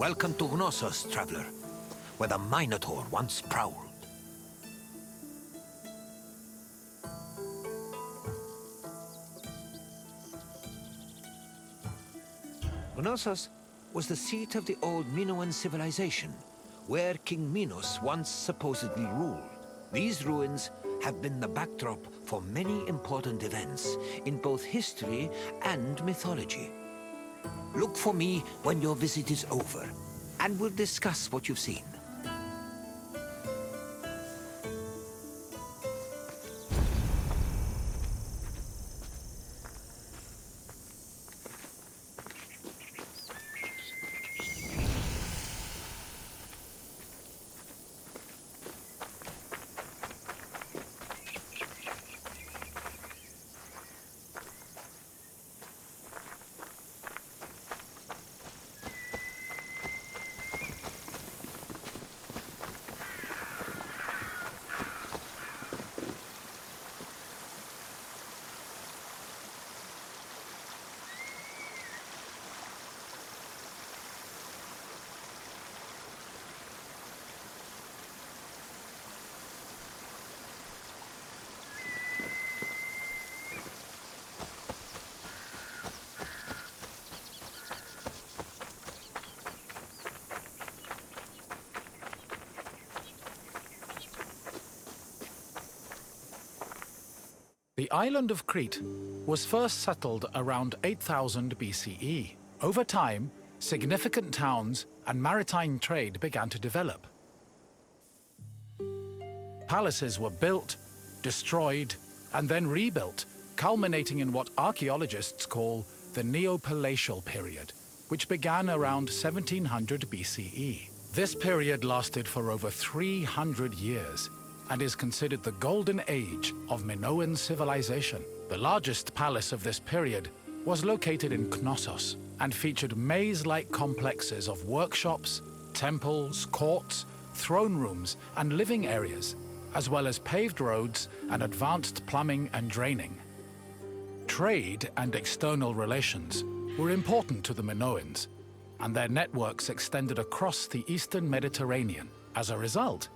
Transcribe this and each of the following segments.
Welcome to Knossos, traveler, where the Minotaur once prowled. Knossos was the seat of the old Minoan civilization, where King Minos once supposedly ruled. These ruins have been the backdrop for many important events in both history and mythology. Look for me when your visit is over, and we'll discuss what you've seen. The island of Crete was first settled around 8000 BCE. Over time, significant towns and maritime trade began to develop. Palaces were built, destroyed, and then rebuilt, culminating in what archaeologists call the Neopalatial period, which began around 1700 BCE. This period lasted for over 300 years, and is considered the golden age of Minoan civilization. The largest palace of this period was located in Knossos and featured maze-like complexes of workshops, temples, courts, throne rooms, and living areas, as well as paved roads and advanced plumbing and draining. Trade and external relations were important to the Minoans, and their networks extended across the eastern Mediterranean. As a result,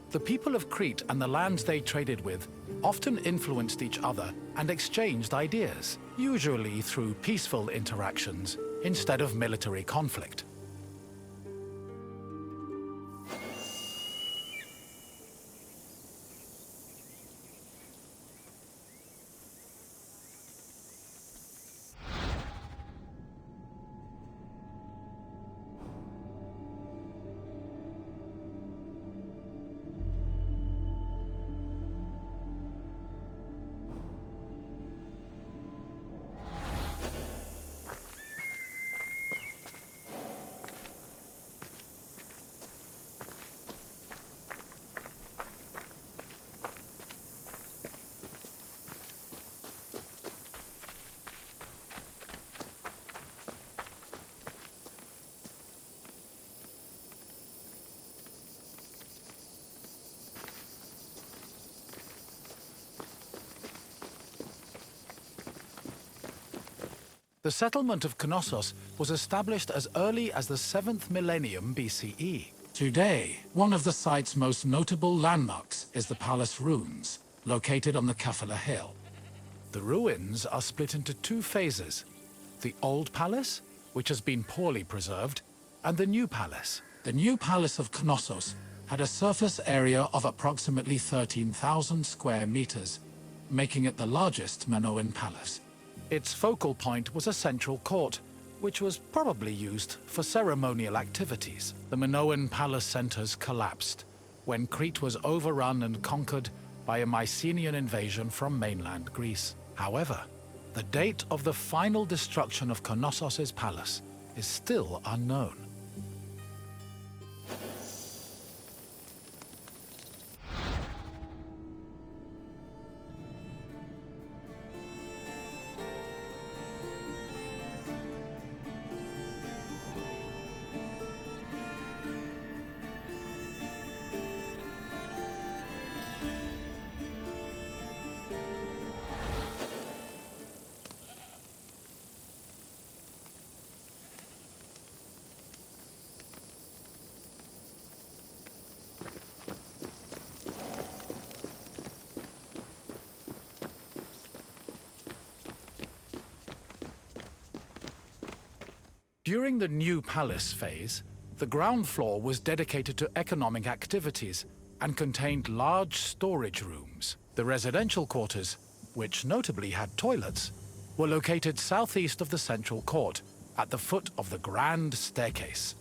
the people of Crete and the lands they traded with often influenced each other and exchanged ideas, usually through peaceful interactions instead of military conflict. The settlement of Knossos was established as early as the 7th millennium BCE. Today, one of the site's most notable landmarks is the palace ruins, located on the Kafala hill. The ruins are split into two phases: the old palace, which has been poorly preserved, and the new palace. The new palace of Knossos had a surface area of approximately 13,000 square meters, making it the largest Minoan palace. Its focal point was a central court, which was probably used for ceremonial activities. The Minoan palace centers collapsed when Crete was overrun and conquered by a Mycenaean invasion from mainland Greece. However, the date of the final destruction of Knossos' palace is still unknown. During the New Palace phase, the ground floor was dedicated to economic activities and contained large storage rooms. The residential quarters, which notably had toilets, were located southeast of the central court, at the foot of the grand staircase.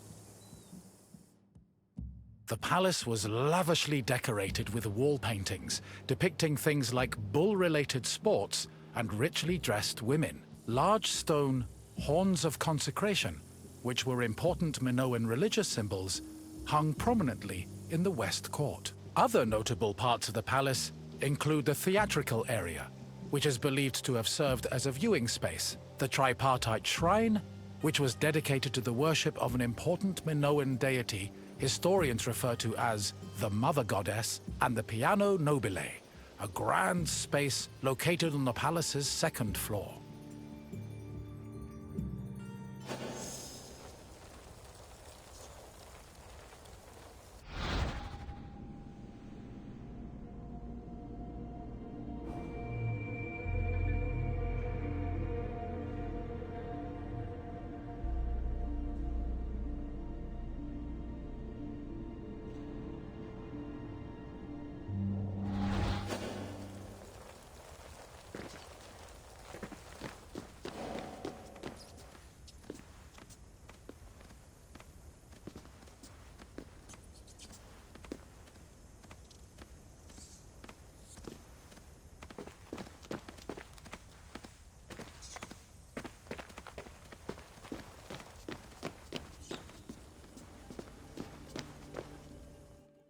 The palace was lavishly decorated with wall paintings depicting things like bull-related sports and richly dressed women. Large stone horns of consecration, which were important Minoan religious symbols, hung prominently in the west court. Other notable parts of the palace include the theatrical area, which is believed to have served as a viewing space, the tripartite shrine, which was dedicated to the worship of an important Minoan deity historians refer to as the Mother Goddess, and the Piano Nobile, a grand space located on the palace's second floor.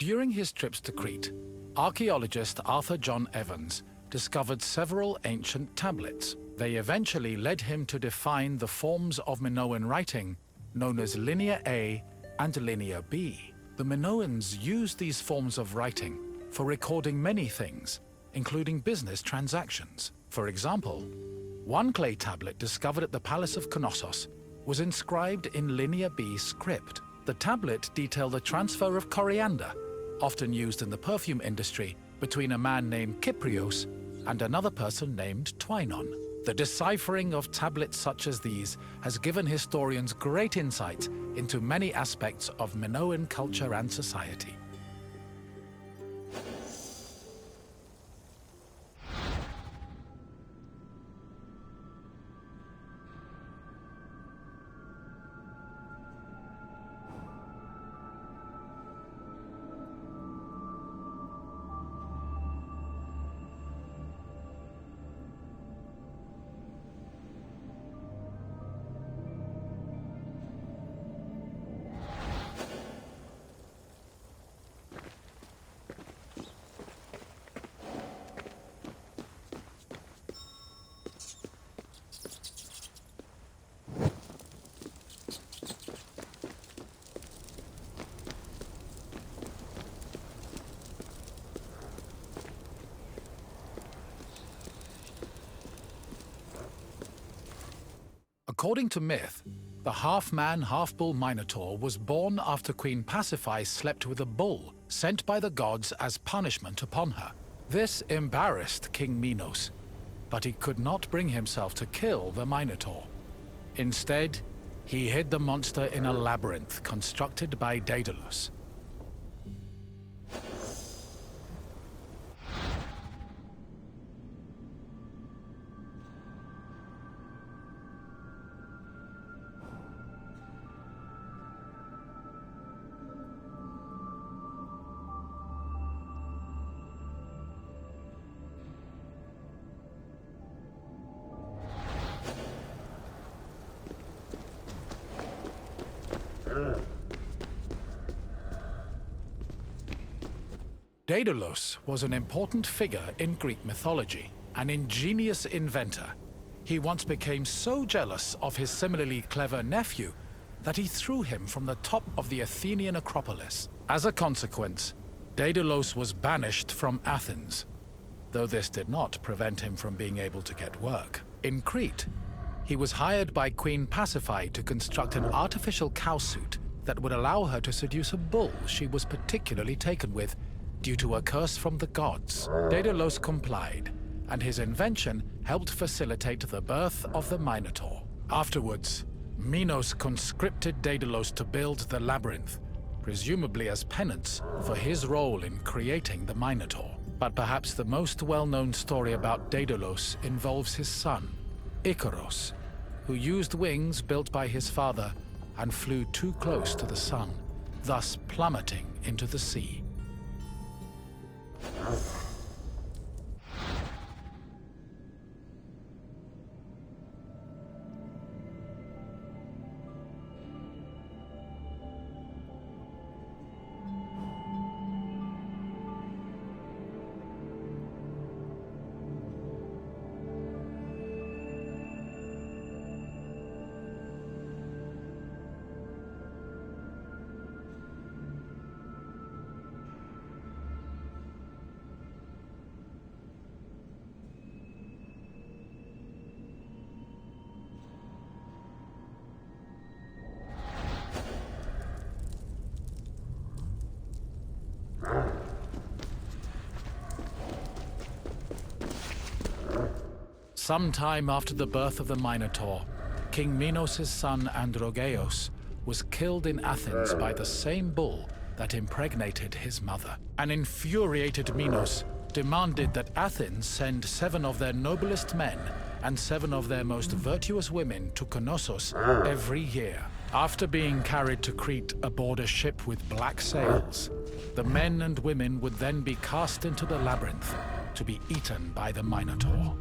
During his trips to Crete, archaeologist Arthur John Evans discovered several ancient tablets. They eventually led him to define the forms of Minoan writing known as Linear A and Linear B. The Minoans used these forms of writing for recording many things, including business transactions. For example, one clay tablet discovered at the Palace of Knossos was inscribed in Linear B script. The tablet detailed the transfer of coriander, often used in the perfume industry, between a man named Kyprios and another person named Twinon. The deciphering of tablets such as these has given historians great insight into many aspects of Minoan culture and society. According to myth, the half-man, half-bull Minotaur was born after Queen Pasiphae slept with a bull sent by the gods as punishment upon her. This embarrassed King Minos, but he could not bring himself to kill the Minotaur. Instead, he hid the monster in a labyrinth constructed by Daidalos. Daidalos was an important figure in Greek mythology, an ingenious inventor. He once became so jealous of his similarly clever nephew that he threw him from the top of the Athenian Acropolis. As a consequence, Daidalos was banished from Athens, though this did not prevent him from being able to get work. In Crete, he was hired by Queen Pasiphae to construct an artificial cowsuit that would allow her to seduce a bull she was particularly taken with due to a curse from the gods. Daidalos complied, and his invention helped facilitate the birth of the Minotaur. Afterwards, Minos conscripted Daidalos to build the labyrinth, presumably as penance for his role in creating the Minotaur. But perhaps the most well-known story about Daidalos involves his son, Icaros, who used wings built by his father and flew too close to the sun, thus plummeting into the sea. Sometime after the birth of the Minotaur, King Minos' son Androgeos was killed in Athens by the same bull that impregnated his mother. An infuriated Minos demanded that Athens send 7 of their noblest men and 7 of their most virtuous women to Knossos every year. After being carried to Crete aboard a ship with black sails, the men and women would then be cast into the labyrinth to be eaten by the Minotaur.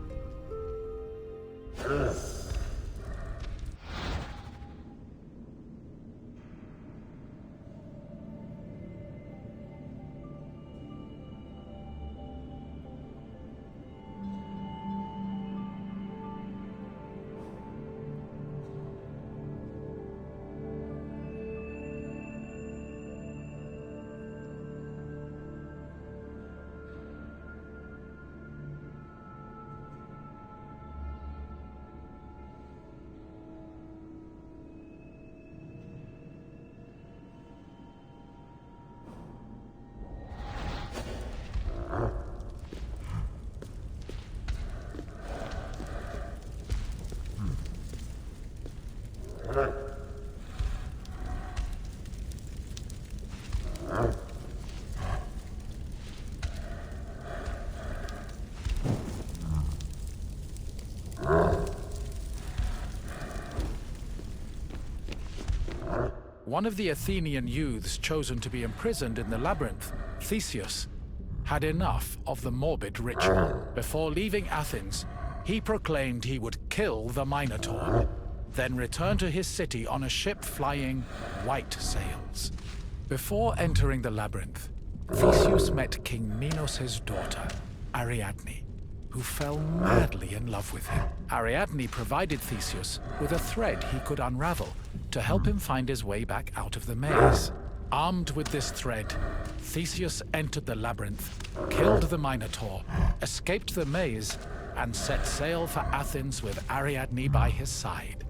One of the Athenian youths chosen to be imprisoned in the labyrinth, Theseus, had enough of the morbid ritual. Before leaving Athens, he proclaimed he would kill the Minotaur, then return to his city on a ship flying white sails. Before entering the labyrinth, Theseus met King Minos' daughter, Ariadne, who fell madly in love with him. Ariadne provided Theseus with a thread he could unravel to help him find his way back out of the maze. Armed with this thread, Theseus entered the labyrinth, killed the Minotaur, escaped the maze, and set sail for Athens with Ariadne by his side.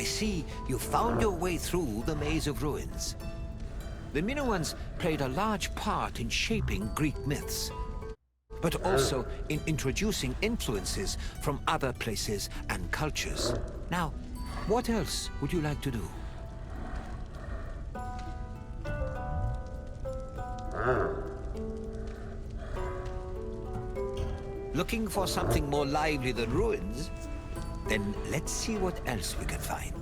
I see you found your way through the maze of ruins. The Minoans played a large part in shaping Greek myths, but also in introducing influences from other places and cultures. Now, what else would you like to do? Looking for something more lively than ruins? Then let's see what else we can find.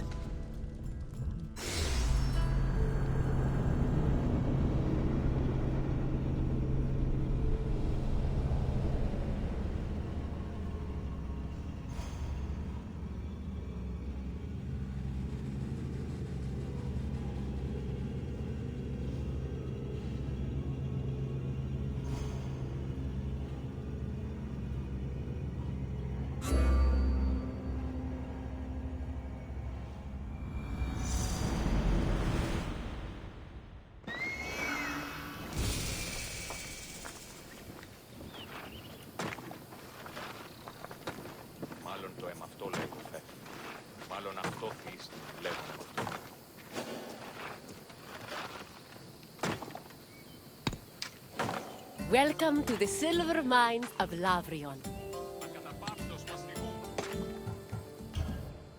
Welcome to the silver mines of Laurion.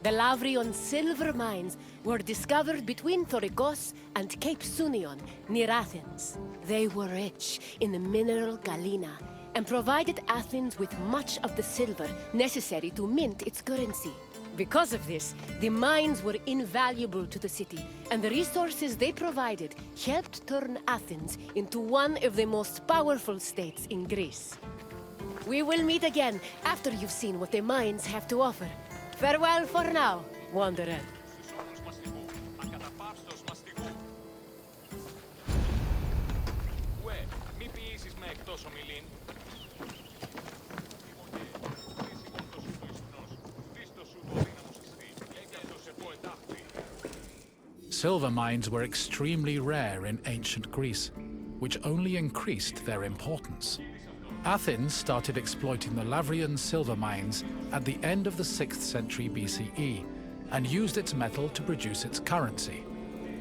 The Laurion silver mines were discovered between Thorikos and Cape Sunion, near Athens. They were rich in the mineral galena and provided Athens with much of the silver necessary to mint its currency. Because of this, the mines were invaluable to the city, and the resources they provided helped turn Athens into one of the most powerful states in Greece. We will meet again after you've seen what the mines have to offer. Farewell for now, wanderer. Silver mines were extremely rare in ancient Greece, which only increased their importance. Athens started exploiting the Laurion silver mines at the end of the 6th century BCE and used its metal to produce its currency.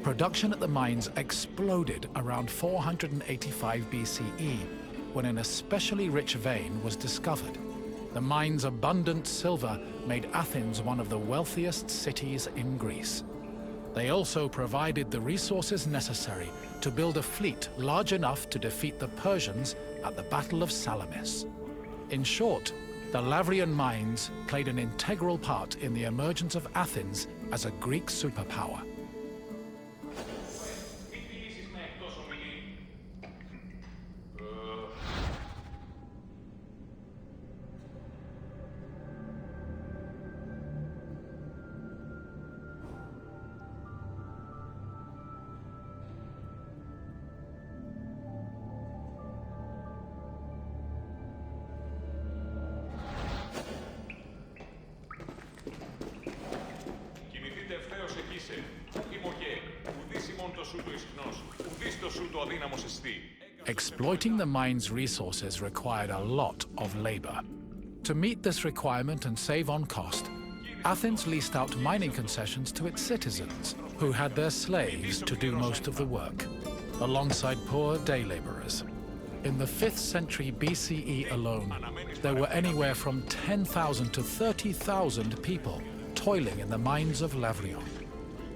Production at the mines exploded around 485 BCE when an especially rich vein was discovered. The mine's abundant silver made Athens one of the wealthiest cities in Greece. They also provided the resources necessary to build a fleet large enough to defeat the Persians at the Battle of Salamis. In short, the Laurion mines played an integral part in the emergence of Athens as a Greek superpower. Exploiting the mine's resources required a lot of labor. To meet this requirement and save on cost, Athens leased out mining concessions to its citizens, who had their slaves to do most of the work, alongside poor day laborers. In the 5th century BCE alone, there were anywhere from 10,000 to 30,000 people toiling in the mines of Laurion.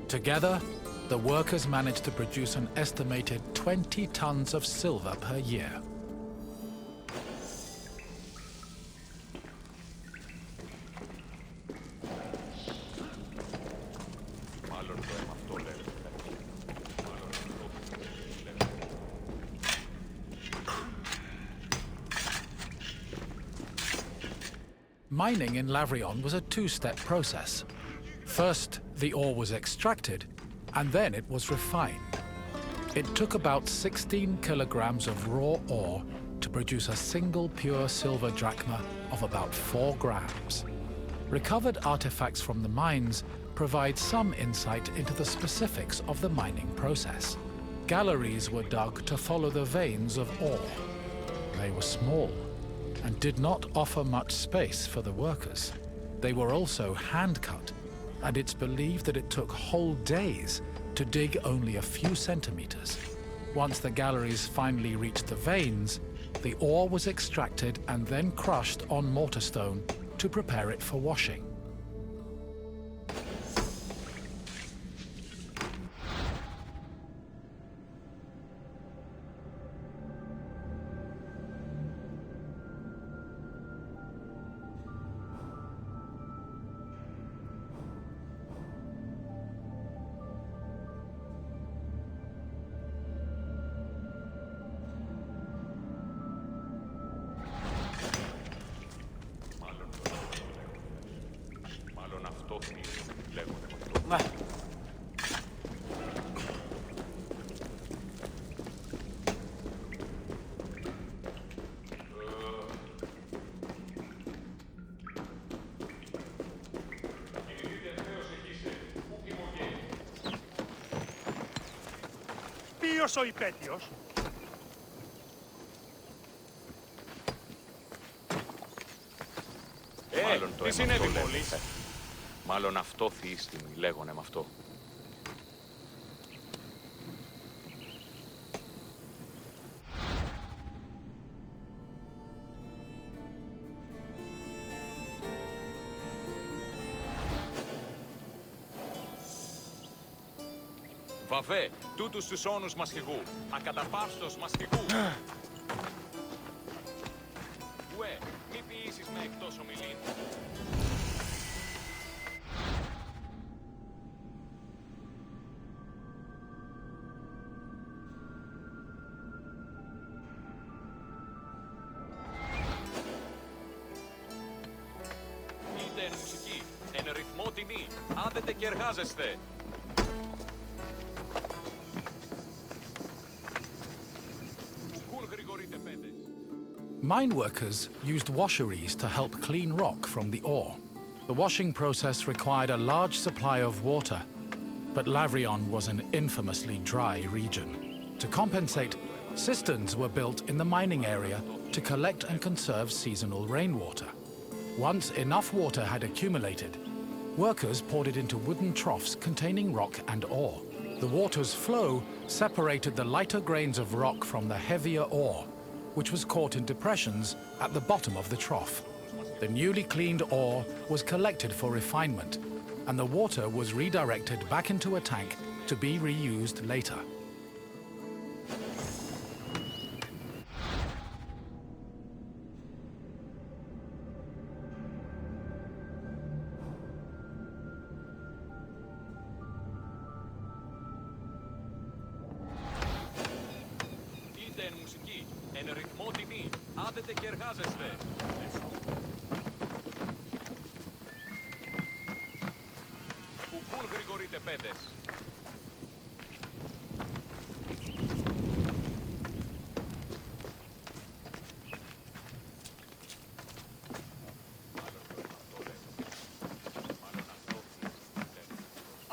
Together, the workers managed to produce an estimated 20 tons of silver per year. Mining in Laurion was a two-step process. First, the ore was extracted, and then it was refined. It took about 16 kilograms of raw ore to produce a single pure silver drachma of about 4 grams. Recovered artifacts from the mines provide some insight into the specifics of the mining process. Galleries were dug to follow the veins of ore. They were small and did not offer much space for the workers. They were also hand-cut, and it's believed that it took whole days to dig only a few centimeters. Once the galleries finally reached the veins, the ore was extracted and then crushed on mortar stone to prepare it for washing. Ποιος ο υπέτειος? Τι συνέβη μόλις? Μάλλον αυτό θύστημη, λέγονε με αυτό. Βαβέ, τούτους τους όνους μασχηγού, ακαταπαύστος μασχηγού. Ουε, μη ποιήσεις με εκτός ομιλήν. Είτε εν μουσική, εν ρυθμό τιμή, άδετε και εργάζεστε. Mine workers used washeries to help clean rock from the ore. The washing process required a large supply of water, but Laurion was an infamously dry region. To compensate, cisterns were built in the mining area to collect and conserve seasonal rainwater. Once enough water had accumulated, workers poured it into wooden troughs containing rock and ore. The water's flow separated the lighter grains of rock from the heavier ore, which was caught in depressions at the bottom of the trough. The newly cleaned ore was collected for refinement, and the water was redirected back into a tank to be reused later.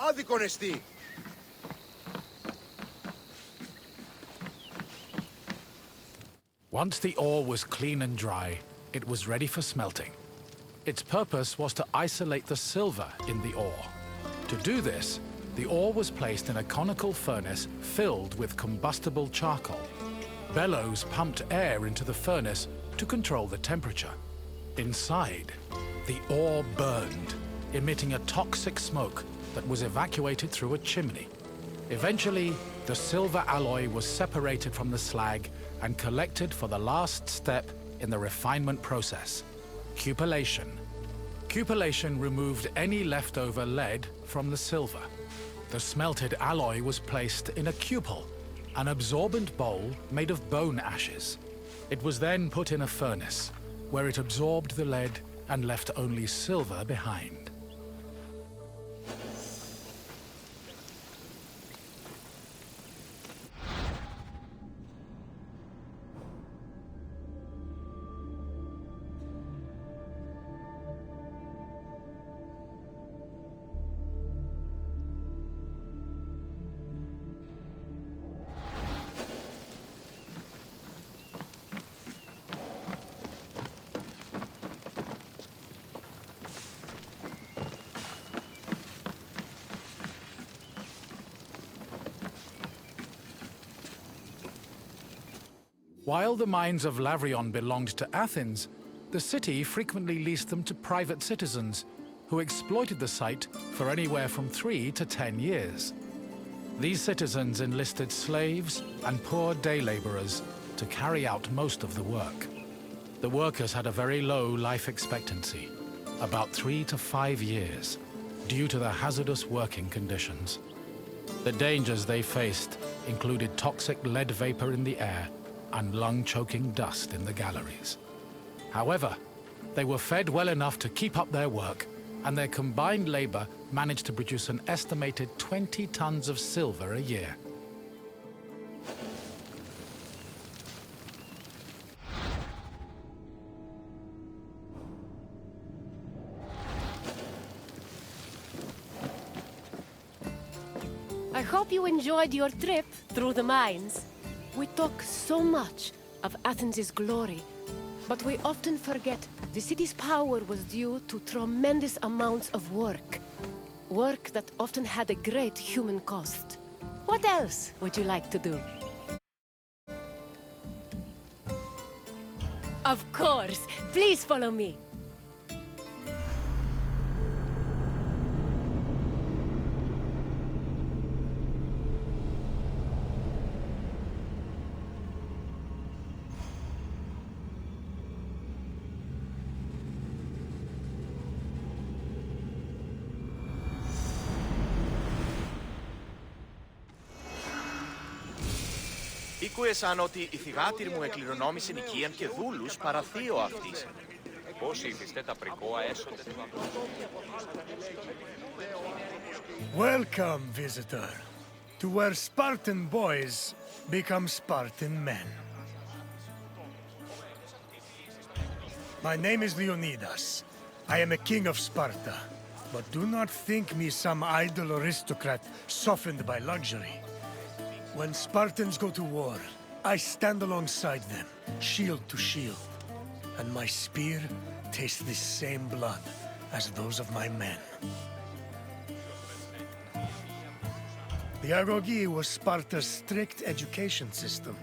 Άδικον εστί! Once the ore was clean and dry, it was ready for smelting. Its purpose was to isolate the silver in the ore. To do this, the ore was placed in a conical furnace filled with combustible charcoal. Bellows pumped air into the furnace to control the temperature. Inside, the ore burned, emitting a toxic smoke that was evacuated through a chimney. Eventually, the silver alloy was separated from the slag and collected for the last step in the refinement process, cupellation. Cupellation removed any leftover lead from the silver. The smelted alloy was placed in a cupel, an absorbent bowl made of bone ashes. It was then put in a furnace, where it absorbed the lead and left only silver behind. While the mines of Laurion belonged to Athens, the city frequently leased them to private citizens who exploited the site for anywhere from 3 to 10 years. These citizens enlisted slaves and poor day laborers to carry out most of the work. The workers had a very low life expectancy, about 3 to 5 years, due to the hazardous working conditions. The dangers they faced included toxic lead vapor in the air and lung-choking dust in the galleries. However, they were fed well enough to keep up their work, and their combined labor managed to produce an estimated 20 tons of silver a year. I hope you enjoyed your trip through the mines. We talk so much of Athens' glory, but we often forget the city's power was due to tremendous amounts of work. Work that often had a great human cost. What else would you like to do? Of course! Please follow me! Ήκουεσαν ότι η θυγάτηρ μου εκληρονόμησε νοικίαν και δούλους παρά θείο αυτής. Πώς ήθιστε τα πρικόα έσονται. Welcome, visitor, to where Spartan boys become Spartan men. My name is Leonidas. I am a king of Sparta. But do not think me some idle aristocrat softened by luxury. When Spartans go to war, I stand alongside them, shield to shield. And my spear tastes the same blood as those of my men. The Agogi was Sparta's strict education system.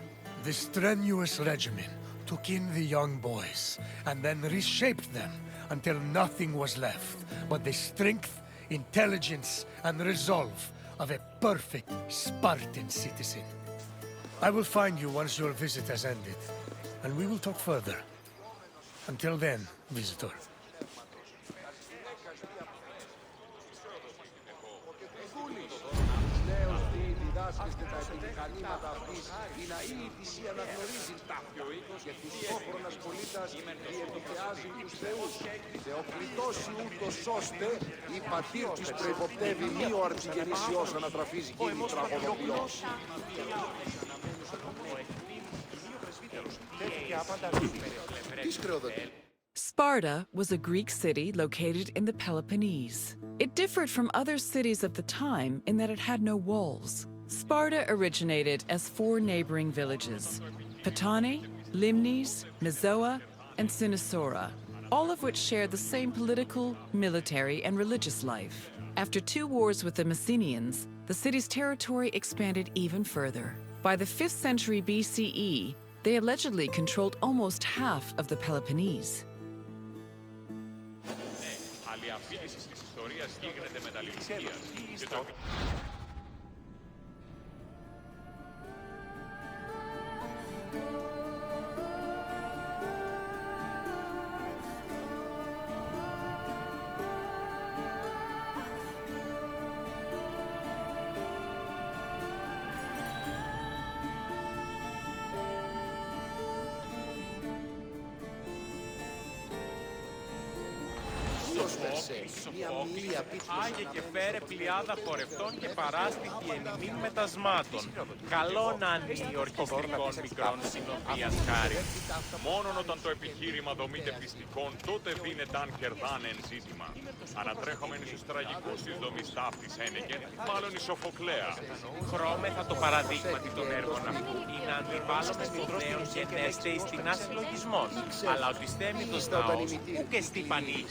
The strenuous regimen took in the young boys and then reshaped them until nothing was left but the strength, intelligence, and resolve of a perfect Spartan citizen. I will find you once your visit has ended, and we will talk further. Until then, visitor. διδάσκεστε τα επιμηχανήματα αυτής, η ναή θυσία αναγνωρίζει ταύτο και τους σόφρονας πολίτας διεπικαιάζει τους θεούς. Θεοκλητός ούτως ώστε η πατήρ της προϋποπτεύει μη ο αρχιγεννήσιος ανατραφίζει γίνει τραγωνοποιός. Sparta was a Greek city located in the Peloponnese. It differed from other cities of the time in that it had no walls. Sparta originated as 4 neighboring villages: Patane, Limnes, Mizoa, and Cynosura, all of which shared the same political, military, and religious life. After 2 wars with the Messenians, the city's territory expanded even further. By the 5th century BCE, they allegedly controlled almost half of the Peloponnese. Αλλιαφίληση της ιστορίας γίνεται με τα λυκησίας. Άγιε και φέρε πλειάδα χορευτών και παράστοιχη ενημήν μετασμάτων. Καλόν ανή ορκιστρικών μικρών συνοδείας χάρη. Μόνον όταν το επιχείρημα δομείται πιστικών, τότε δίνεται αν κερδάνε εν ζήτημα. Ανατρέχομεν εις τους τραγικούς της δομής ταύτης ένεκεν, μάλλον η Σοφοκλέα. Χρώμεθα το παραδείγματι των έργων αυτού, ή να αντιβάλλουμε σπουδαίων γενέστε εις την άσυλλογισμών, αλλά ότι στέμιτος ναός, ουκ εστί πανίχ.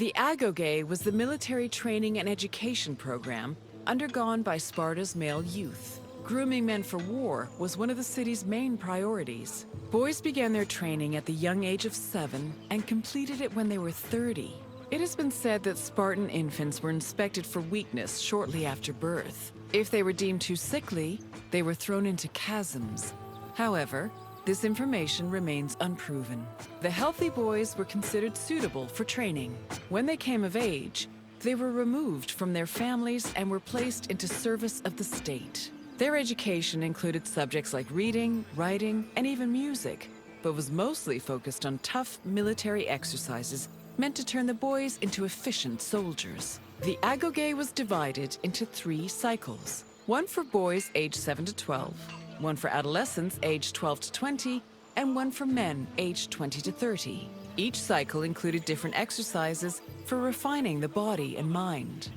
The Agoge was the military training and education program undergone by Sparta's male youth. Grooming men for war was one of the city's main priorities. Boys began their training at the young age of 7 and completed it when they were 30. It has been said that Spartan infants were inspected for weakness shortly after birth. If they were deemed too sickly, they were thrown into chasms. However, this information remains unproven. The healthy boys were considered suitable for training. When they came of age, they were removed from their families and were placed into service of the state. Their education included subjects like reading, writing, and even music, but was mostly focused on tough military exercises meant to turn the boys into efficient soldiers. The agoge was divided into 3 cycles. One for boys aged 7 to 12, one for adolescents aged 12 to 20, and one for men aged 20 to 30. Each cycle included different exercises for refining the body and mind.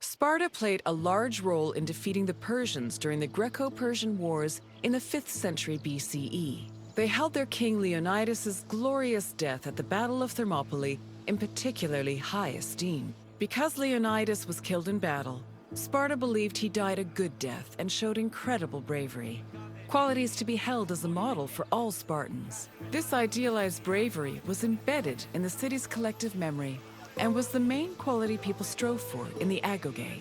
Sparta played a large role in defeating the Persians during the Greco-Persian Wars in the 5th century BCE. They held their king Leonidas' glorious death at the Battle of Thermopylae in particularly high esteem. Because Leonidas was killed in battle, Sparta believed he died a good death and showed incredible bravery, qualities to be held as a model for all Spartans. This idealized bravery was embedded in the city's collective memory and was the main quality people strove for in the agoge.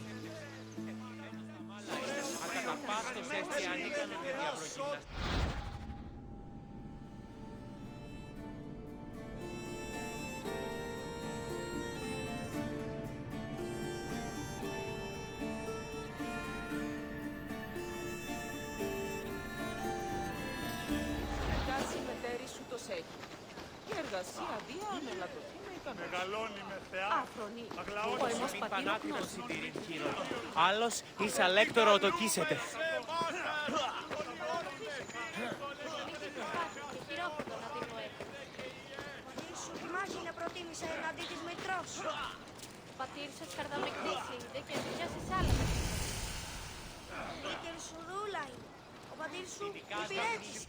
Άλλος ίσα λέκτορο οτοκίσετε. Σου θυμάσαι να προτίμησε εναντί της Μητρός. Ο πατήρ σας καρδαμεκτήσει, δεν και ενθουσιάσεις άλλα. Δίκαιν σου δούλαει. Ο πατήρ σου υπηρέτησε.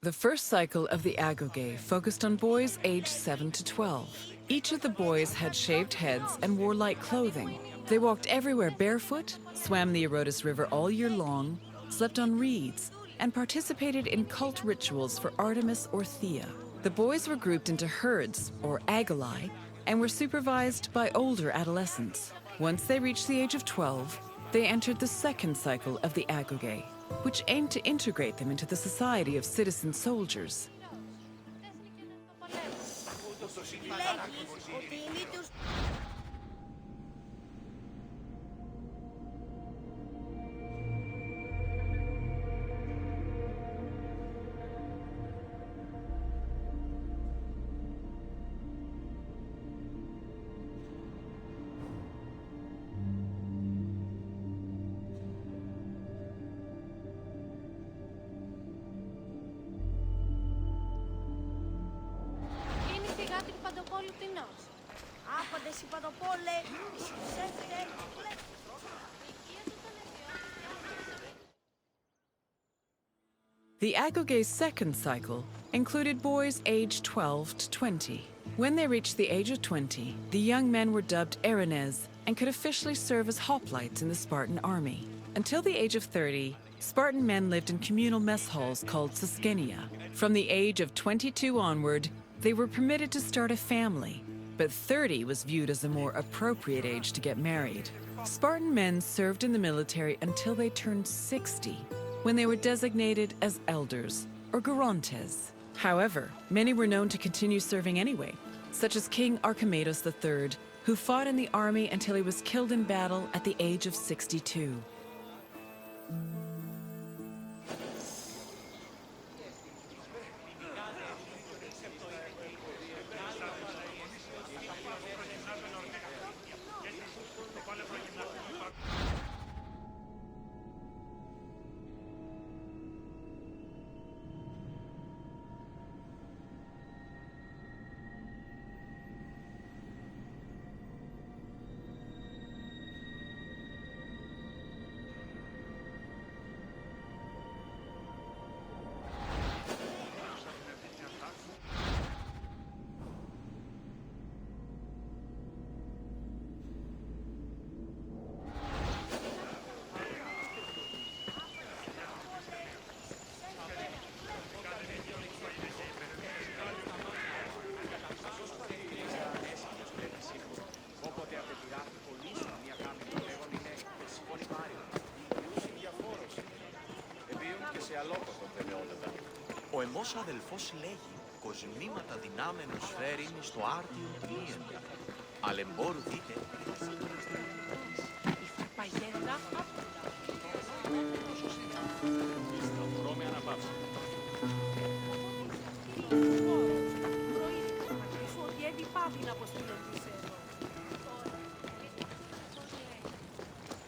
The first cycle of the agoge focused on boys aged 7 to 12. Each of the boys had shaved heads and wore light clothing. They walked everywhere barefoot, swam the Eurotas River all year long, slept on reeds, and participated in cult rituals for Artemis or Thea. The boys were grouped into herds, or agoli, and were supervised by older adolescents. Once they reached the age of 12, they entered the second cycle of the agoge, which aimed to integrate them into the society of citizen soldiers. The agoge's second cycle included boys aged 12 to 20. When they reached the age of 20, the young men were dubbed Erinyes and could officially serve as hoplites in the Spartan army. Until the age of 30, Spartan men lived in communal mess halls called Syssition. From the age of 22 onward, they were permitted to start a family, but 30 was viewed as a more appropriate age to get married. Spartan men served in the military until they turned 60, when they were designated as elders, or gerontes. However, many were known to continue serving anyway, such as King Archimedes III, who fought in the army until he was killed in battle at the age of 62. Ο εμός αδελφός λέγει κοσμήματα δυνάμενος φέρειν στο άρτιον πλοίεν. Αλεμπόρου δείτε. Η φαρπαγέδα Δρόμοι αναπαύση. Φωτιέδη πάβει να αποστείλω της εδώ.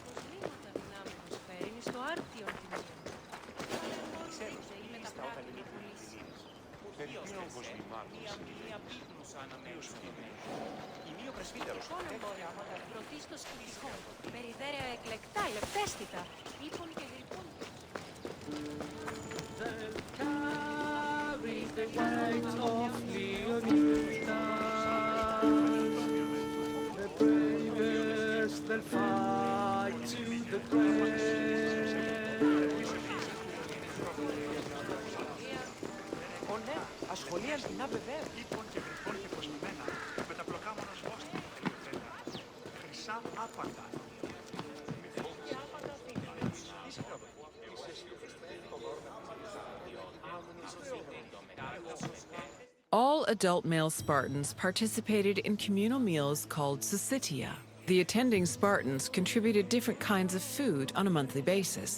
Κοσμήματα δυνάμενος φέρειν στο άρτιον πλοίεν. Περιποιών κοσμημάτων. Μία πύκνουσα αναμέλουσα. Ημείο πρεσβύτερος. Πρωτίστως κλεισχών. Περιδέρεα εκλεκτά, λεπτέστητα. Ήπων και γρυπών. The weight of Leonidas, the bravest they'll fight to the grave. Ναι, ασχολίαν την ΑΒΒ. Ήπων και γρυπών και κοσμημένα, με τα πλοκάμονας βόστα, χρυσά άπαντα. All adult male Spartans participated in communal meals called Syssitia. The attending Spartans contributed different kinds of food on a monthly basis,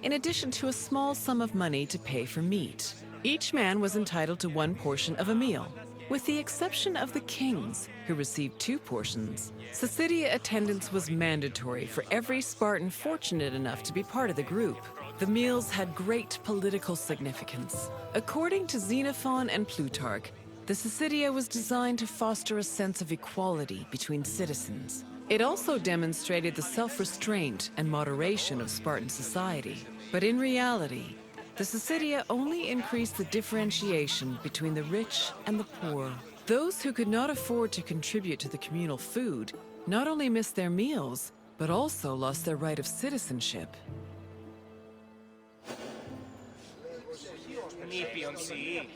in addition to a small sum of money to pay for meat. Each man was entitled to one portion of a meal, with the exception of the kings, who received 2 portions. Syssitia attendance was mandatory for every Spartan fortunate enough to be part of the group. The meals had great political significance. According to Xenophon and Plutarch, the Syssitia was designed to foster a sense of equality between citizens. It also demonstrated the self-restraint and moderation of Spartan society. But in reality, the Syssitia only increased the differentiation between the rich and the poor. Those who could not afford to contribute to the communal food not only missed their meals, but also lost their right of citizenship. Νήπιον σιή.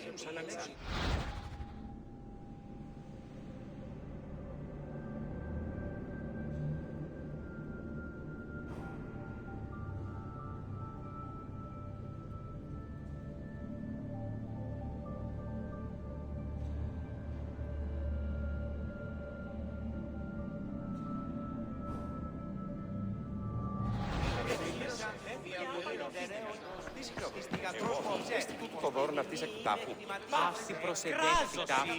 Το δώρο αυτής εκτάφου. Αυτή προσεδέχθη τάφου.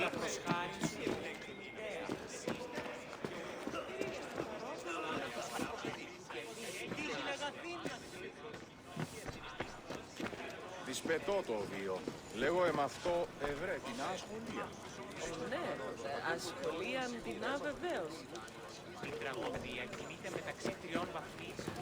Δυσπετώ το βίο. Λέγω αυτό ευρέ την ασχολία. Ναι, ασχολίαν την βεβαίως. Η τραγωδία κινείται μεταξύ 3 βαθμίδων.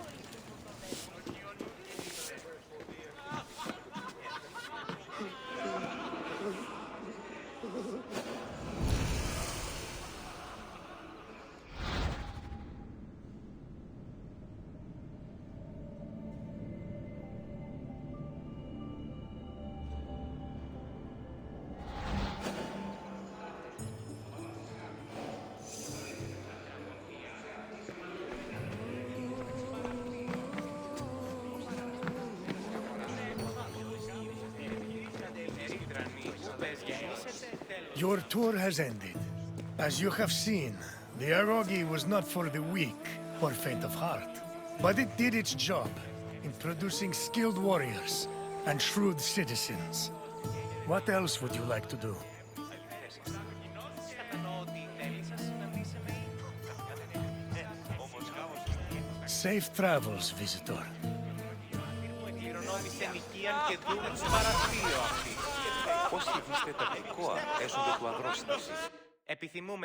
Your tour has ended. As you have seen, the Agogi was not for the weak or faint of heart. But it did its job in producing skilled warriors and shrewd citizens. What else would you like to do? Safe travels, visitor. Επιθυμούμε